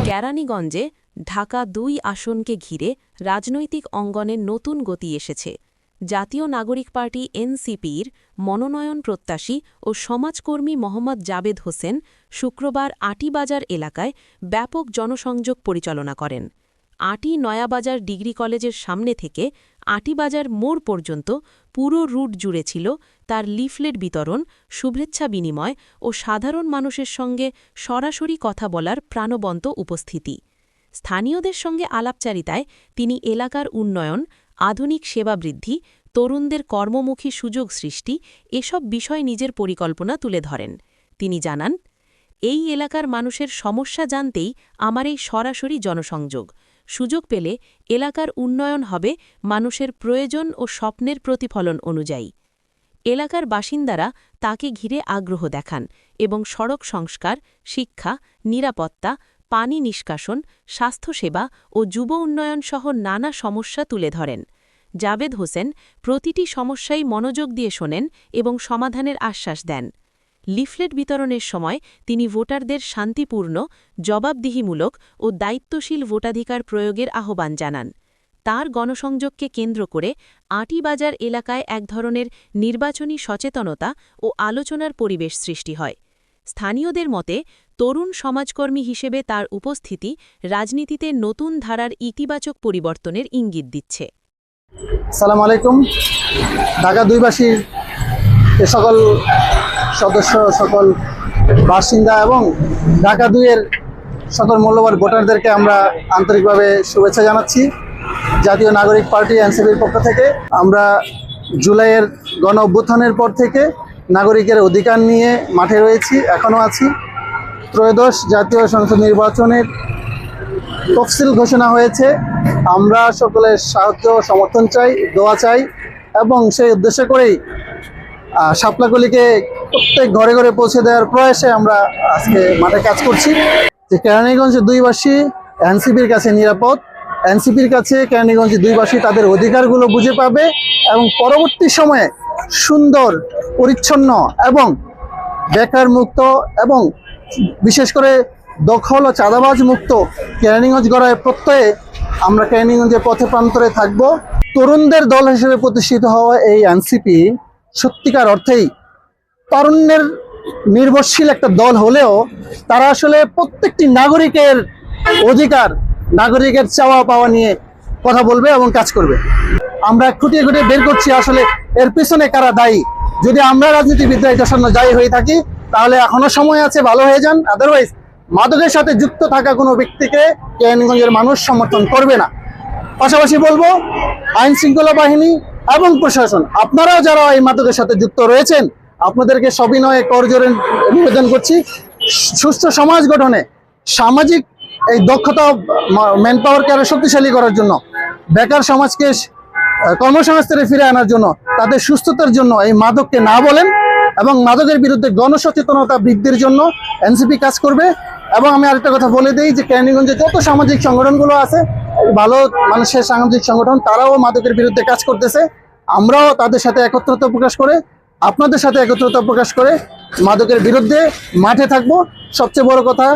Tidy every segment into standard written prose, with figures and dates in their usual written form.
কেরানীগঞ্জে ঢাকা ২ আসনকে ঘিরে রাজনৈতিক অঙ্গনের নতুন গতি এসেছে। জাতীয় নাগরিক পার্টি এনসিপির মনোনয়ন প্রত্যাশী ও সমাজকর্মী মোহাম্মদ জাবেদ হোসেন শুক্রবার আটিবাজার এলাকায় ব্যাপক জনসংযোগ পরিচালনা করেন। আটি নয়াবাজার ডিগ্রি কলেজের সামনে থেকে আটিবাজার মোড় পর্যন্ত পুরো রুট জুড়ে ছিল তার লিফলেট বিতরণ, শুভেচ্ছা বিনিময় ও সাধারণ মানুষের সঙ্গে সরাসরি কথা বলার প্রাণবন্ত উপস্থিতি। স্থানীয়দের সঙ্গে আলাপচারিতায় তিনি এলাকার উন্নয়ন, আধুনিক সেবা বৃদ্ধি, তরুণদের কর্মমুখী সুযোগ সৃষ্টি এসব বিষয় নিজের পরিকল্পনা তুলে ধরেন। তিনি জানান, এই এলাকার মানুষের সমস্যা জানতেই আমার এই সরাসরি জনসংযোগ। সুযোগ পেলে এলাকার উন্নয়ন হবে মানুষের প্রয়োজন ও স্বপ্নের প্রতিফলন অনুযায়ী। এলাকার বাসিন্দারা তাকে ঘিরে আগ্রহ দেখান এবং সড়ক সংস্কার, শিক্ষা, নিরাপত্তা, পানি নিষ্কাশন, স্বাস্থ্যসেবা ও যুব উন্নয়ন সহ নানা সমস্যা তুলে ধরেন। জাবেদ হোসেন প্রতিটি সমস্যাই মনোযোগ দিয়ে শোনেন এবং সমাধানের আশ্বাস দেন। লিফলেট বিতরণের সময় তিনি ভোটারদের শান্তিপূর্ণ, জবাবদিহিমূলক ও দায়িত্বশীল ভোটাধিকার প্রয়োগের আহ্বান জানান। তার গণসংযোগকে কেন্দ্র করে আটিবাজার এলাকায় এক ধরনের নির্বাচনী সচেতনতা ও আলোচনার পরিবেশ সৃষ্টি হয়। স্থানীয়দের মতে, তরুণ সমাজকর্মী হিসেবে তার উপস্থিতি রাজনীতিতে নতুন ধারার ইতিবাচক পরিবর্তনের ইঙ্গিত দিচ্ছে। আসসালামু আলাইকুম। ঢাকা ২বাসীর সকল সদস্য, সকল বাসিন্দা এবং ঢাকা ২-এর সকল মূল্যবান ভোটারদেরকে আমরা আন্তরিকভাবে শুভেচ্ছা জানাচ্ছি। জাতীয় নাগরিক পার্টি এনসিপির পক্ষ থেকে আমরা জুলাইয়ের গণ অভ্যুত্থানের পর থেকে নাগরিকের অধিকার নিয়ে মাঠে রয়েছি, এখনও আছি। ত্রয়োদশ জাতীয় সংসদ নির্বাচনের তফসিল ঘোষণা হয়েছে। আমরা সকলের সাহায্য, সমর্থন চাই, দোয়া চাই এবং সেই উদ্দেশ্য করেই শাপলাকলিকে প্রত্যেক ঘরে ঘরে পৌঁছে দেওয়ার প্রয়াসে আমরা আজকে মাঠে কাজ করছি। যে কেরানীগঞ্জের ২বাসী এনসিপির কাছে নিরাপদ, এনসিপির কাছে কেরানীগঞ্জের ২বাসী তাদের অধিকারগুলো বুঝে পাবে এবং পরবর্তী সময়ে সুন্দর, পরিচ্ছন্ন এবং বেকার মুক্ত এবং বিশেষ করে দখল ও চাঁদাবাজ মুক্ত কেরানীগঞ্জ গড়ার প্রত্যয়ে আমরা কেরানীগঞ্জের পথে প্রান্তরে থাকব। তরুণদের দল হিসেবে প্রতিষ্ঠিত হওয়া এই এনসিপি সত্যিকার অর্থেই তারুণ্যের নির্ভরশীল একটা দল হলেও তারা আসলে প্রত্যেকটি নাগরিকের অধিকার, নাগরিকের চাওয়া পাওয়া নিয়ে কথা বলবে এবং কাজ করবে। আমরা খুঁটিয়ে খুঁটিয়ে বের করছি আসলে এর পিছনে কারা দায়ী। যদি আমরা রাজনীতিবিদরা এটার জন্য দায়ী হয়ে থাকি তাহলে এখনো সময় আছে, ভালো হয়ে যান। আদারওয়াইজ মাদকের সাথে যুক্ত থাকা কোনো ব্যক্তিকে কেরানীগঞ্জের মানুষ সমর্থন করবে না। পাশাপাশি বলবো, আইন শৃঙ্খলা বাহিনী এবং প্রশাসন, আপনারাও যারা এই মাদকের সাথে যুক্ত রয়েছেন, আপনাদেরকে সবিনয়ে করজোড়ে নিবেদন করছি, সুস্থ সমাজ গঠনে, সামাজিক এই দক্ষতা, ম্যান পাওয়ারকে আরো শক্তিশালী করার জন্য, বেকার সমাজকে কর্মসংস্থানে ফিরে আনার জন্য, তাদের সুস্থতার জন্য এই মাদককে না বলেন এবং মাদকের বিরুদ্ধে গণসচেতনতা বৃদ্ধির জন্য এনসিপি কাজ করবে। এবং আমি আরেকটা কথা বলে দিই যে কেরানীগঞ্জে যত সামাজিক সংগঠনগুলো আছে, ভালো মানুষের সামাজিক সংগঠন, তারাও মাদকের বিরুদ্ধে কাজ করতেছে। আমরাও তাদের সাথে একত্রতা প্রকাশ করে, আপনাদের সাথে একত্রতা প্রকাশ করে মাদকের বিরুদ্ধে মাঠে থাকবো। সবচেয়ে বড় কথা,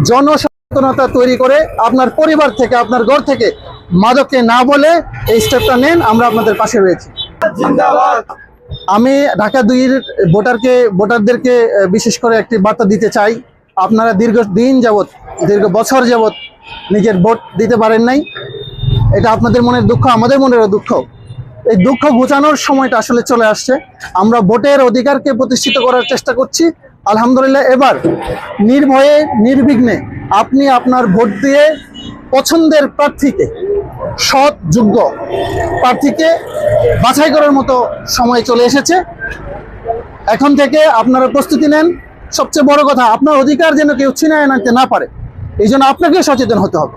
জনসচেতনতা তৈরি করে আপনার পরিবার থেকে, আপনার ঘর থেকে মাদককে না বলে এই স্টেপটা নেন। আমরা আপনাদের পাশে রয়েছি। আমি ঢাকা ২-এর ভোটারদেরকে বিশেষ করে একটি বার্তা দিতে চাই। আপনারা দীর্ঘদিন যাবৎ, দীর্ঘ বছর যাবৎ নিজের ভোট দিতে পারেন নাই। এটা আপনাদের মনের দুঃখ, আমাদের মনেরও দুঃখ। এই দুঃখ ঘোচানোর সময়টা আসলে চলে আসছে। আমরা ভোটের অধিকারকে প্রতিষ্ঠিত করার চেষ্টা করছি। আলহামদুলিল্লাহ, এবার নির্ভয়ে, নির্বিঘ্নে আপনি আপনার ভোট দিয়ে পছন্দের প্রার্থীকে, সৎ, যোগ্য প্রার্থীকে বাছাই করার মতো সময় চলে এসেছে। এখন থেকে আপনারা প্রস্তুতি নেন। সবচেয়ে বড় কথা, আপনার অধিকার যেন কেউ ছিনিয়ে আনতে না পারে, এই জন্য আপনাকে সচেতন হতে হবে।